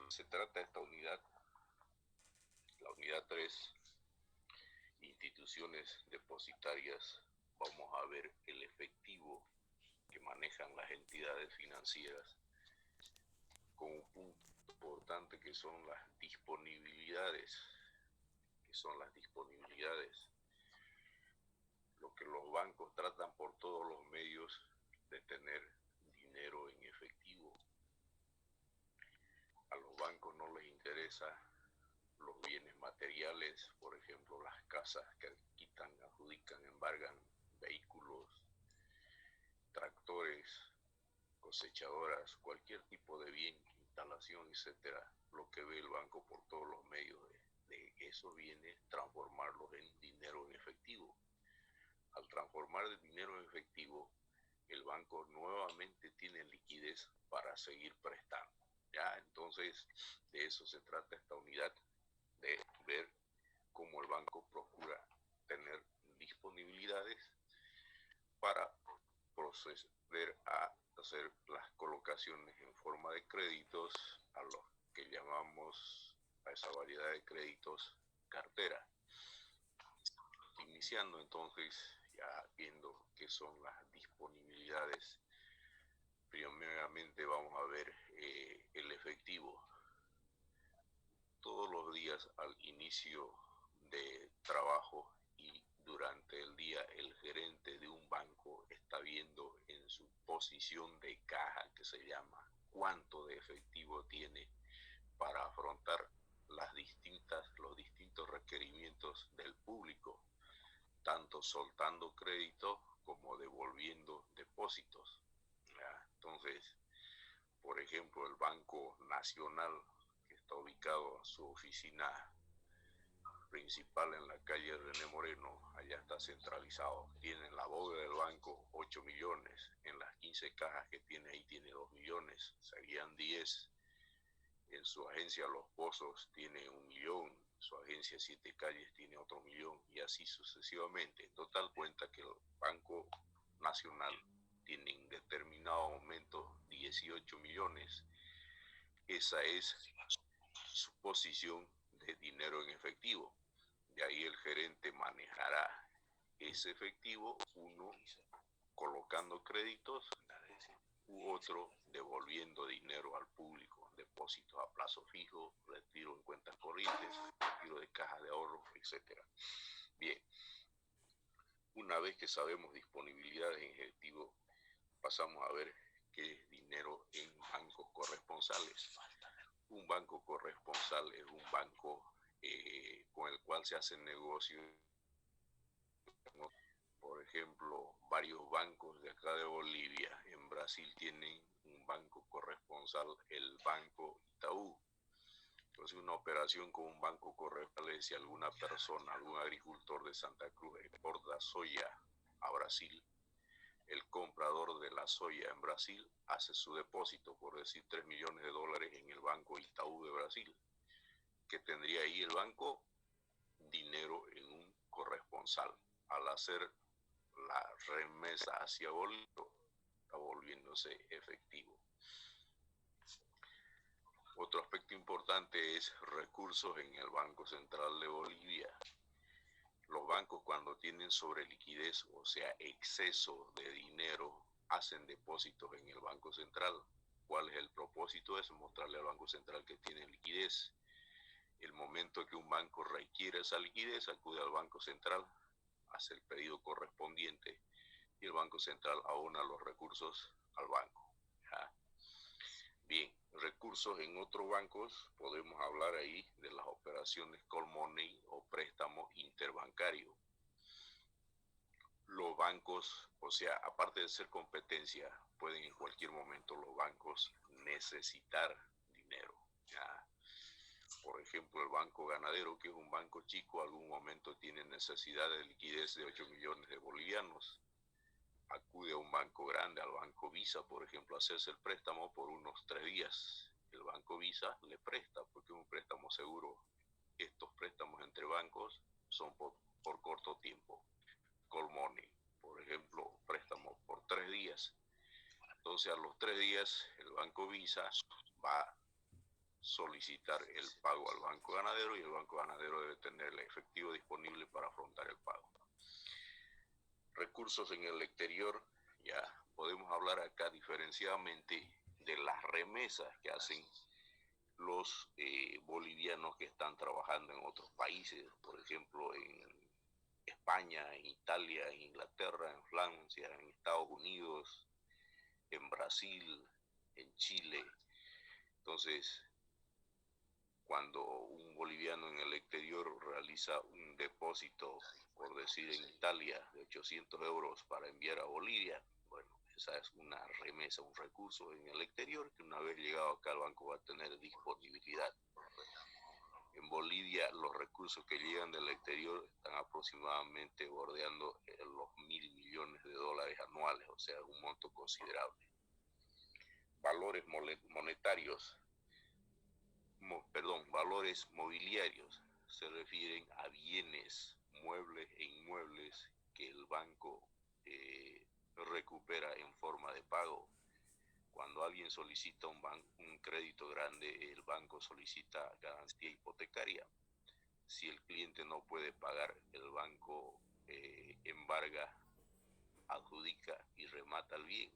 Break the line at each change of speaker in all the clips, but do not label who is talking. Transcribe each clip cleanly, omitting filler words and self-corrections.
Se trata de esta unidad, la unidad 3, instituciones depositarias. Vamos a ver el efectivo que manejan las entidades financieras con un punto importante que son las disponibilidades, lo que los bancos tratan por todos los medios de tener dinero en efectivo. A los bancos no les interesa los bienes materiales, por ejemplo, las casas que quitan, adjudican, embargan, vehículos, tractores, cosechadoras, cualquier tipo de bien, instalación, etcétera. Lo que ve el banco por todos los medios de esos bienes, transformarlos en dinero en efectivo. Al transformar el dinero en efectivo, el banco nuevamente tiene liquidez para seguir prestando. Ya, entonces de eso se trata esta unidad, de ver cómo el banco procura tener disponibilidades para proceder a hacer las colocaciones en forma de créditos a los que llamamos a esa variedad de créditos cartera. Iniciando entonces, ya viendo qué son las disponibilidades, primeramente vamos a ver el efectivo. Todos los días al inicio de trabajo y durante el día, el gerente de un banco está viendo en su posición de caja, que se llama, cuánto de efectivo tiene para afrontar los distintos requerimientos del público, tanto soltando créditos como devolviendo depósitos. Entonces, por ejemplo, el Banco Nacional, que está ubicado a su oficina principal en la calle René Moreno, allá está centralizado. Tiene en la bóveda del banco 8 millones, en las 15 cajas que tiene ahí tiene 2 millones, serían 10. En su agencia Los Pozos tiene 1 millón, su agencia Siete Calles tiene otro millón, y así sucesivamente. En total cuenta que el Banco Nacional tiene en determinado momento 18 millones. Esa es su posición de dinero en efectivo. De ahí el gerente manejará ese efectivo, uno colocando créditos u otro devolviendo dinero al público, depósitos a plazo fijo, retiro en cuentas corrientes, retiro de cajas de ahorro, etcétera. Bien, una vez que sabemos disponibilidades en efectivo, pasamos a ver qué es dinero en bancos corresponsales. Un banco corresponsal es un banco con el cual se hacen negocios. Por ejemplo, varios bancos de acá de Bolivia, en Brasil tienen un banco corresponsal, el Banco Itaú. Entonces, una operación con un banco corresponsal es si alguna persona, algún agricultor de Santa Cruz exporta soya a Brasil, el comprador de la soya en Brasil hace su depósito, por decir, $3 millones en el Banco Itaú de Brasil. ¿Qué tendría ahí el banco? Dinero en un corresponsal. Al hacer la remesa hacia Bolivia, está volviéndose efectivo. Otro aspecto importante es recursos en el Banco Central de Bolivia. Los bancos, cuando tienen sobreliquidez, o sea, exceso de dinero, hacen depósitos en el Banco Central. ¿Cuál es el propósito? Es mostrarle al Banco Central que tiene liquidez. El momento que un banco requiere esa liquidez, acude al Banco Central, hace el pedido correspondiente y el Banco Central abona los recursos al banco. ¿Ya? Bien, recursos en otros bancos, podemos hablar ahí de las operaciones call money o préstamos interbancarios. Los bancos, o sea, aparte de ser competencia, pueden en cualquier momento los bancos necesitar dinero. ¿Ya? Por ejemplo, el Banco Ganadero, que es un banco chico, algún momento tiene necesidad de liquidez de 8 millones de bolivianos. Acude a un banco grande, al Banco Visa, por ejemplo, a hacerse el préstamo por unos 3 días. El Banco Visa le presta, porque es un préstamo seguro. Estos préstamos entre bancos son por corto tiempo. Call money, por ejemplo, préstamo por 3 días. Entonces, a los 3 días, el Banco Visa va solicitar el pago al banco ganadero y el banco ganadero debe tener el efectivo disponible para afrontar el pago. Recursos en el exterior, ya podemos hablar acá diferenciadamente de las remesas que hacen los bolivianos que están trabajando en otros países, por ejemplo en España, en Italia, en Inglaterra, en Francia, en Estados Unidos, en Brasil, en Chile. Entonces, cuando un boliviano en el exterior realiza un depósito, por decir en Italia, de 800 euros para enviar a Bolivia, bueno, esa es una remesa, un recurso en el exterior que una vez llegado acá el banco va a tener disponibilidad. En Bolivia los recursos que llegan del exterior están aproximadamente bordeando los 1.000 millones de dólares anuales, o sea, un monto considerable. Valores monetarios, valores mobiliarios se refieren a bienes, muebles e inmuebles que el banco recupera en forma de pago. Cuando alguien solicita un crédito grande, el banco solicita garantía hipotecaria. Si el cliente no puede pagar, el banco embarga, adjudica y remata el bien.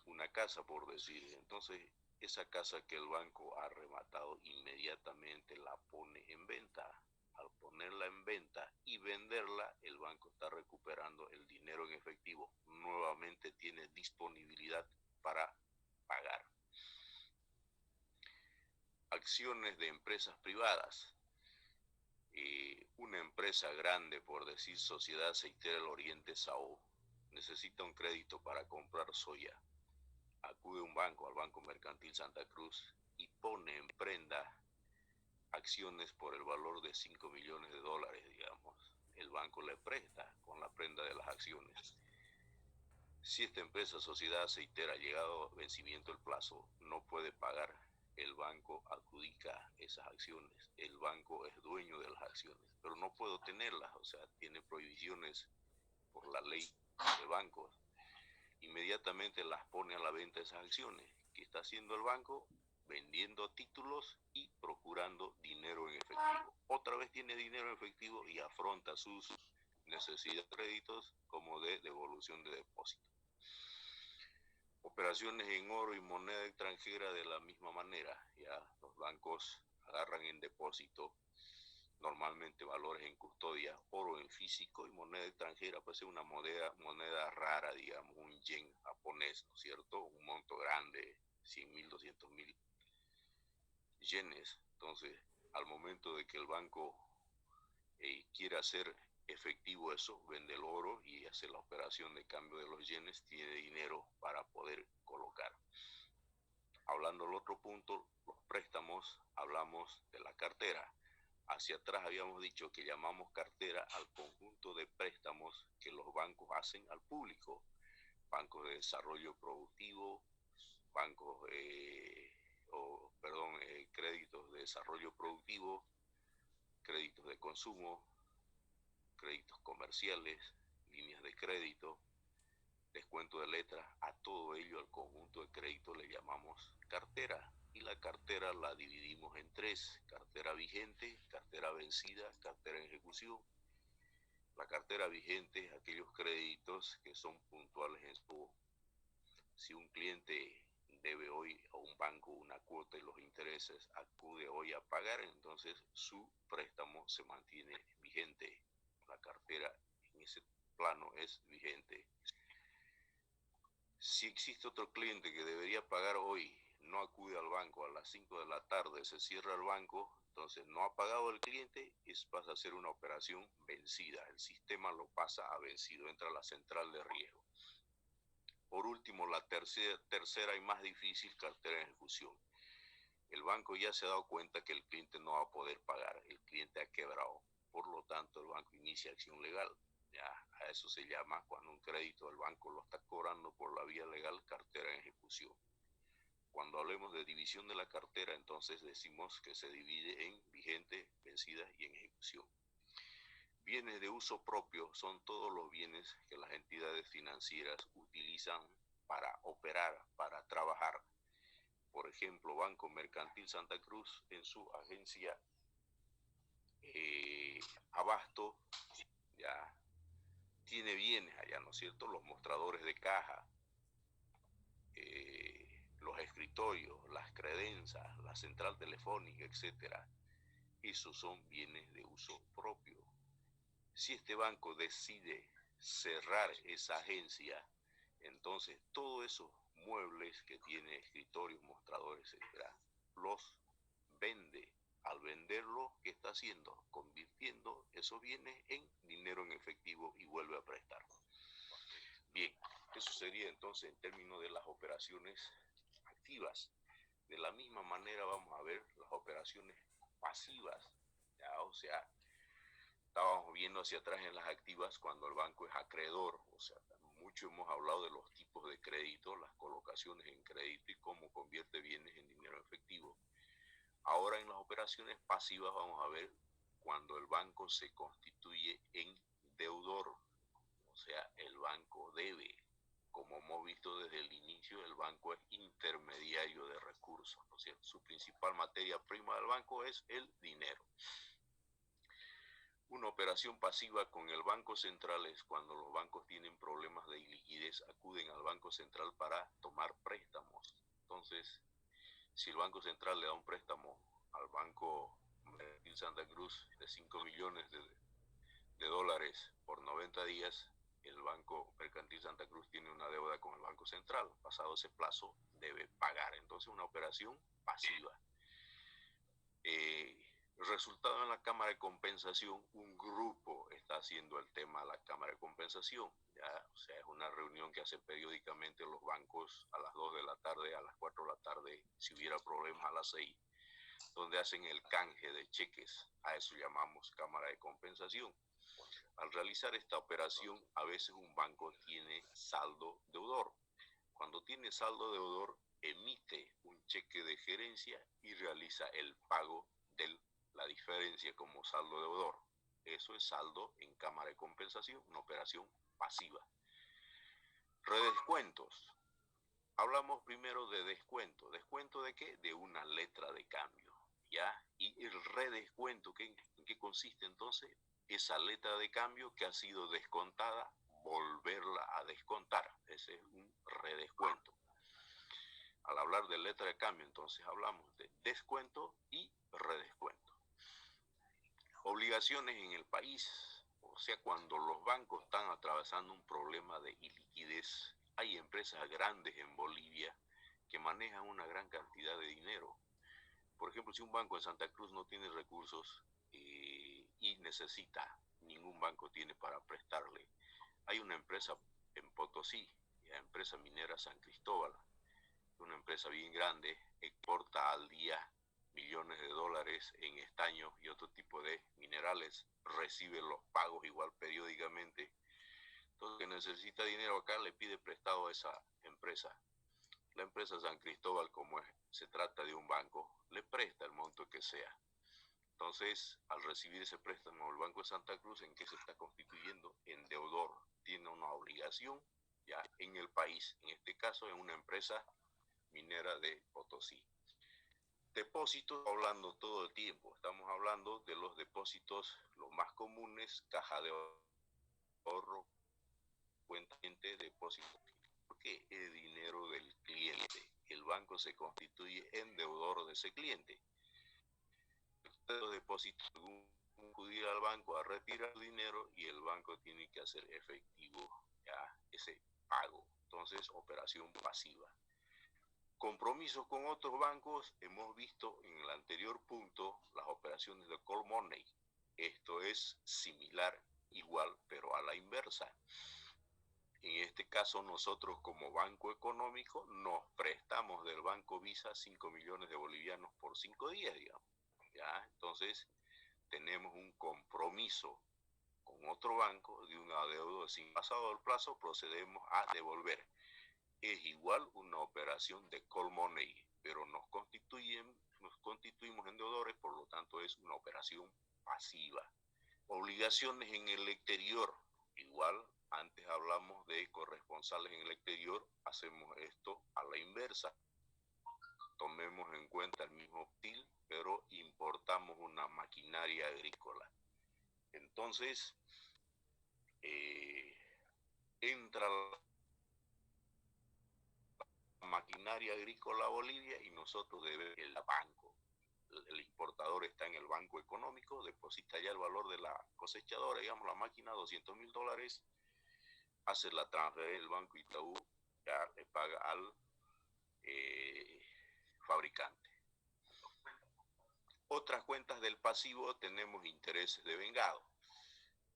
Una casa, por decir. Entonces, esa casa que el banco ha rematado, inmediatamente la pone en venta. Al ponerla en venta y venderla, el banco está recuperando el dinero en efectivo. Nuevamente tiene disponibilidad para pagar. Acciones de empresas privadas. Una empresa grande, por decir Sociedad Aceitera del Oriente SAO, necesita un crédito para comprar soya. Acude a un banco, al Banco Mercantil Santa Cruz, y pone en prenda acciones por el valor de 5 millones de dólares, digamos. El banco le presta con la prenda de las acciones. Si esta empresa, sociedad aceitera, llegado a vencimiento el plazo, no puede pagar, el banco adjudica esas acciones. El banco es dueño de las acciones, pero no puede tenerlas, o sea, tiene prohibiciones por la ley de bancos. Inmediatamente las pone a la venta esas acciones. ¿Qué está haciendo el banco? Vendiendo títulos y procurando dinero en efectivo. Otra vez tiene dinero en efectivo y afronta sus necesidades de créditos como de devolución de depósito. Operaciones en oro y moneda extranjera de la misma manera. Ya los bancos agarran en depósito normalmente valores en custodia, oro en físico y moneda extranjera, puede ser una moneda rara, digamos, un yen japonés, ¿no es cierto? Un monto grande, 100.000, 200.000 yenes. Entonces, al momento de que el banco quiere hacer efectivo eso, vende el oro y hace la operación de cambio de los yenes, tiene dinero para poder colocar. Hablando del otro punto, los préstamos, hablamos de la cartera. Hacia atrás habíamos dicho que llamamos cartera al conjunto de préstamos que los bancos hacen al público. Bancos de desarrollo productivo, créditos de desarrollo productivo, créditos de consumo, créditos comerciales, líneas de crédito, descuento de letras. A todo ello, al conjunto de crédito le llamamos cartera. Y la cartera la dividimos en tres: cartera vigente, cartera vencida, cartera en ejecución. La cartera vigente es aquellos créditos que son puntuales en su... Si un cliente debe hoy a un banco una cuota y los intereses, acude hoy a pagar, entonces su préstamo se mantiene vigente. La cartera en ese plano es vigente. Si existe otro cliente que debería pagar hoy, no acude al banco, a las 5 de la tarde se cierra el banco, entonces no ha pagado el cliente, pasa a ser una operación vencida. El sistema lo pasa a vencido, entra a la central de riesgo. Por último, la tercera y más difícil, cartera en ejecución. El banco ya se ha dado cuenta que el cliente no va a poder pagar, el cliente ha quebrado, por lo tanto el banco inicia acción legal. Ya, a eso se llama, cuando un crédito el banco lo está cobrando por la vía legal, cartera en ejecución. Cuando hablemos de división de la cartera, entonces decimos que se divide en vigente, vencida y en ejecución. Bienes de uso propio son todos los bienes que las entidades financieras utilizan para operar, para trabajar. por ejemplo, Banco Mercantil Santa Cruz en su agencia Abasto, ya tiene bienes allá, ¿no es cierto? Los mostradores de caja, los escritorios, las credenzas, la central telefónica, etcétera. Esos son bienes de uso propio. Si este banco decide cerrar esa agencia, entonces todos esos muebles que tiene, escritorios, mostradores, etcétera, los vende. Al venderlo, ¿qué está haciendo? Convirtiendo esos bienes en dinero en efectivo y vuelve a prestarlo. Bien, eso sería entonces en términos de las operaciones activas. De la misma manera vamos a ver las operaciones pasivas, ¿ya? O sea, estábamos viendo hacia atrás en las activas cuando el banco es acreedor, o sea, mucho hemos hablado de los tipos de crédito, las colocaciones en crédito y cómo convierte bienes en dinero efectivo. Ahora en las operaciones pasivas vamos a ver cuando el banco se constituye en deudor, o sea, el banco debe. Como hemos visto desde el inicio, el banco es intermediario de recursos, ¿no es cierto? Su principal materia prima del banco es el dinero. Una operación pasiva con el Banco Central es cuando los bancos tienen problemas de liquidez, acuden al Banco Central para tomar préstamos. Entonces, si el Banco Central le da un préstamo al Banco Mercantil Santa Cruz de 5 millones de dólares por 90 días, el Banco Mercantil Santa Cruz tiene una deuda con el Banco Central. Pasado ese plazo, debe pagar. Entonces, una operación pasiva. Resultado en la Cámara de Compensación, un grupo está haciendo el tema de la Cámara de Compensación. ¿Ya? O sea, es una reunión que hacen periódicamente los bancos a las 2 de la tarde, a las 4 de la tarde, si hubiera problemas a las 6, donde hacen el canje de cheques. A eso llamamos Cámara de Compensación. Al realizar esta operación, a veces un banco tiene saldo deudor. Cuando tiene saldo deudor, emite un cheque de gerencia y realiza el pago de la diferencia como saldo deudor. Eso es saldo en Cámara de Compensación, una operación pasiva. Redescuentos. Hablamos primero de descuento. ¿Descuento de qué? De una letra de cambio, ¿ya? Y el redescuento, ¿en qué consiste entonces? Esa letra de cambio que ha sido descontada, volverla a descontar. Ese es un redescuento. Al hablar de letra de cambio, entonces hablamos de descuento y redescuento. Obligaciones en el país, o sea, cuando los bancos están atravesando un problema de iliquidez, hay empresas grandes en Bolivia que manejan una gran cantidad de dinero. Por ejemplo, si un banco en Santa Cruz no tiene recursos y necesita, ningún banco tiene para prestarle. Hay una empresa en Potosí, la empresa minera San Cristóbal, una empresa bien grande, exporta al día millones de dólares en estaño y otro tipo de minerales, recibe los pagos igual periódicamente. Entonces, que necesita dinero acá, le pide prestado a esa empresa. La empresa San Cristóbal, como se trata de un banco, le presta el monto que sea. Entonces, al recibir ese préstamo, el Banco de Santa Cruz, ¿en qué se está constituyendo? En deudor. Tiene una obligación ya en el país, en este caso en una empresa minera de Potosí. Depósitos, hablando todo el tiempo, estamos hablando de los depósitos, los más comunes, caja de ahorro, cuenta de depósito, porque es dinero del cliente. El banco se constituye en deudor de ese cliente. Los depósitos, acudir al banco a retirar el dinero y el banco tiene que hacer efectivo ya ese pago. Entonces, operación pasiva. Compromisos con otros bancos, hemos visto en el anterior punto las operaciones de call money. Esto es similar, igual, pero a la inversa. En este caso, nosotros como banco económico nos prestamos del Banco Visa 5 millones de bolivianos por 5 días, digamos. ¿Ya? Entonces, tenemos un compromiso con otro banco de un adeudo. Si pasado el plazo, procedemos a devolver. Es igual una operación de call money, pero nos constituimos en deudores, por lo tanto es una operación pasiva. Obligaciones en el exterior, igual, antes hablamos de corresponsales en el exterior, hacemos esto a la inversa. tomemos en cuenta el mismo PIL, pero importamos una maquinaria agrícola. Entonces, entra la maquinaria agrícola a Bolivia y nosotros debemos el banco. El importador está en el banco económico, deposita ya el valor de la cosechadora, digamos la máquina, $200,000, hace la transferencia del Banco Itaú, ya le paga al fabricante. Otras cuentas del pasivo tenemos intereses de vengado.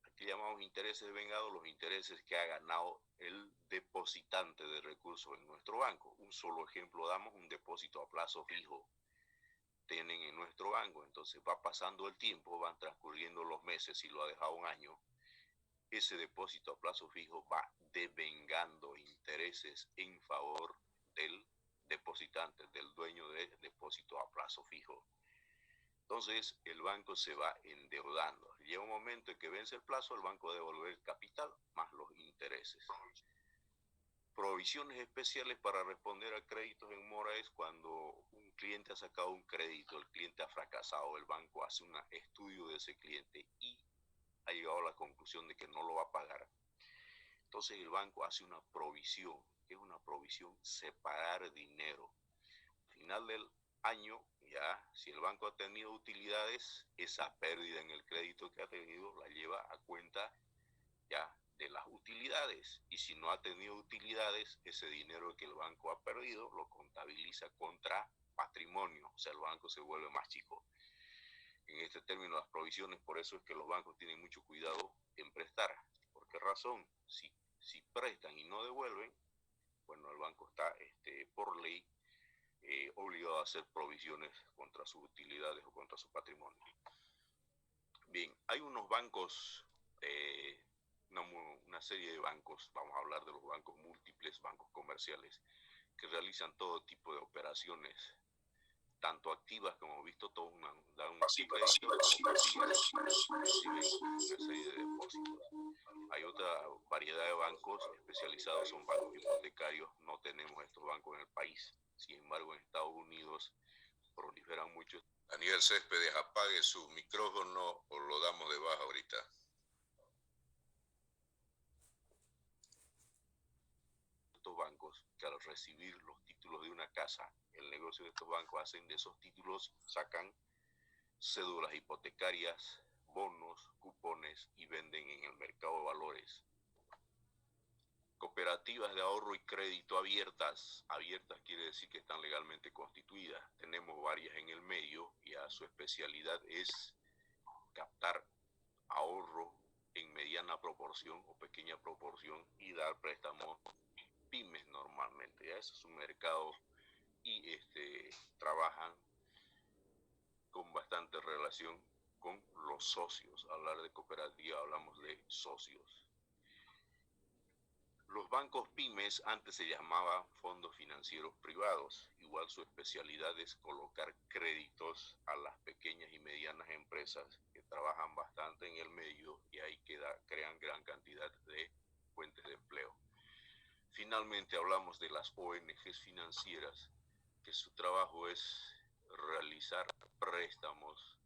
Aquí llamamos intereses de vengado los intereses que ha ganado el depositante de recursos en nuestro banco. Un solo ejemplo damos, un depósito a plazo fijo tienen en nuestro banco, entonces va pasando el tiempo, van transcurriendo los meses, si lo ha dejado un año, ese depósito a plazo fijo va devengando intereses en favor del depositante, del dueño de depósito a plazo fijo. Entonces el banco se va endeudando. Llega un momento en que vence el plazo, el banco debe devolver el capital más los intereses. Provisiones especiales para responder a créditos en mora es cuando un cliente ha sacado un crédito, el cliente ha fracasado, el banco hace un estudio de ese cliente y ha llegado a la conclusión de que no lo va a pagar. Entonces el banco hace una provisión, que es una provisión separar dinero. Al final del año, ya si el banco ha tenido utilidades, esa pérdida en el crédito que ha tenido la lleva a cuenta ya de las utilidades, y si no ha tenido utilidades, ese dinero que el banco ha perdido lo contabiliza contra patrimonio, o sea, el banco se vuelve más chico. En este término, las provisiones, por eso es que los bancos tienen mucho cuidado en prestar. ¿Por qué razón? Si prestan y no devuelven, bueno, el banco está por ley obligado a hacer provisiones contra sus utilidades o contra su patrimonio. Bien, hay unos bancos, una serie de bancos, vamos a hablar de los bancos múltiples, bancos comerciales, que realizan todo tipo de operaciones, tanto activas como hemos visto, todos dan una serie de depósitos. Hay otra variedad de bancos especializados, son bancos hipotecarios, no tenemos estos bancos en el país, sin embargo en Estados Unidos proliferan mucho. Daniel Céspedes, apague su micrófono o lo damos de baja ahorita. Estos bancos que al recibir los títulos de una casa, el negocio de estos bancos hacen de esos títulos, sacan cédulas hipotecarias, bonos, cupones y venden en el mercado de valores. Cooperativas de ahorro y crédito abiertas quiere decir que están legalmente constituidas. Tenemos varias en el medio y a su especialidad es captar ahorro en mediana proporción o pequeña proporción y dar préstamos pymes normalmente. Ya ese es un mercado y trabajan con bastante relación con los socios. Hablar de cooperativa, hablamos de socios. Los bancos pymes antes se llamaban fondos financieros privados. Igual su especialidad es colocar créditos a las pequeñas y medianas empresas que trabajan bastante en el medio y ahí crean gran cantidad de fuentes de empleo. Finalmente hablamos de las ONGs financieras, que su trabajo es realizar préstamos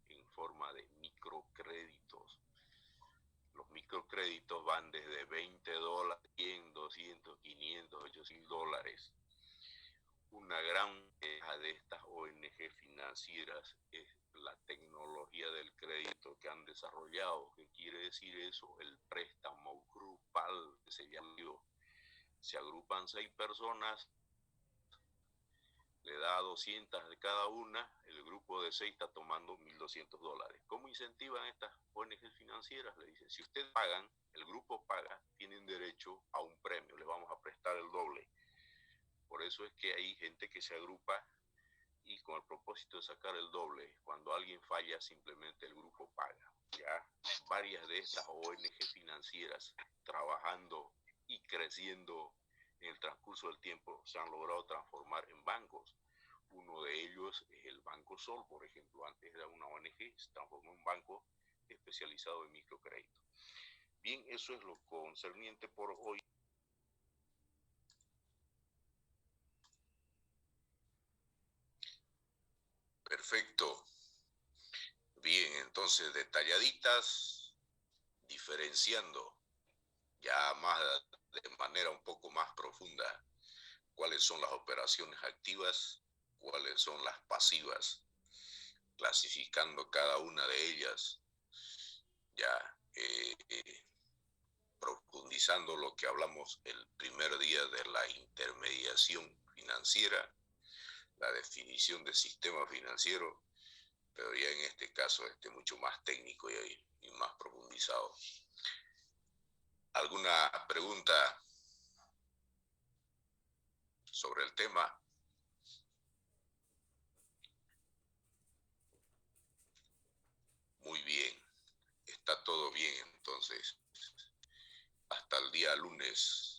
en forma de microcréditos. Los microcréditos van desde $20, 100, 200, 500, $800. Una gran queja de estas ONG financieras es la tecnología del crédito que han desarrollado. ¿Qué quiere decir eso? El préstamo grupal, que se llama. Se agrupan 6 personas, le da 200 de cada una, el grupo de 6 está tomando $1,200. ¿Cómo incentivan estas ONG financieras? Le dicen, si ustedes pagan, el grupo paga, tienen derecho a un premio, les vamos a prestar el doble. Por eso es que hay gente que se agrupa y con el propósito de sacar el doble, cuando alguien falla, simplemente el grupo paga. Ya varias de estas ONG financieras trabajando y creciendo en el transcurso del tiempo se han logrado transformar en bancos. Uno de ellos es el Banco Sol, por ejemplo. Antes era una ONG, se transformó en un banco especializado en microcrédito. Bien, eso es lo concerniente por hoy. . 。 . 。 。 。 . 。 . 。 . 。 . 。 . 。 . 。 . 。 . 。 . 。 . 。 . 。 . 。 . 。 . 。 . 。 . 。 . 。 . 。 . 。 . 。 . 。 . 。 . 。 . 。 . 。 . 。 . 。 . Perfecto. Bien, entonces detalladitas, diferenciando ya más de manera un poco más profunda cuáles son las operaciones activas, cuáles son las pasivas, clasificando cada una de ellas, ya profundizando lo que hablamos el primer día de la intermediación financiera, la definición de sistema financiero, pero ya en este caso mucho más técnico y más profundizado. ¿Alguna pregunta sobre el tema? Muy bien, está todo bien entonces. Hasta el día lunes.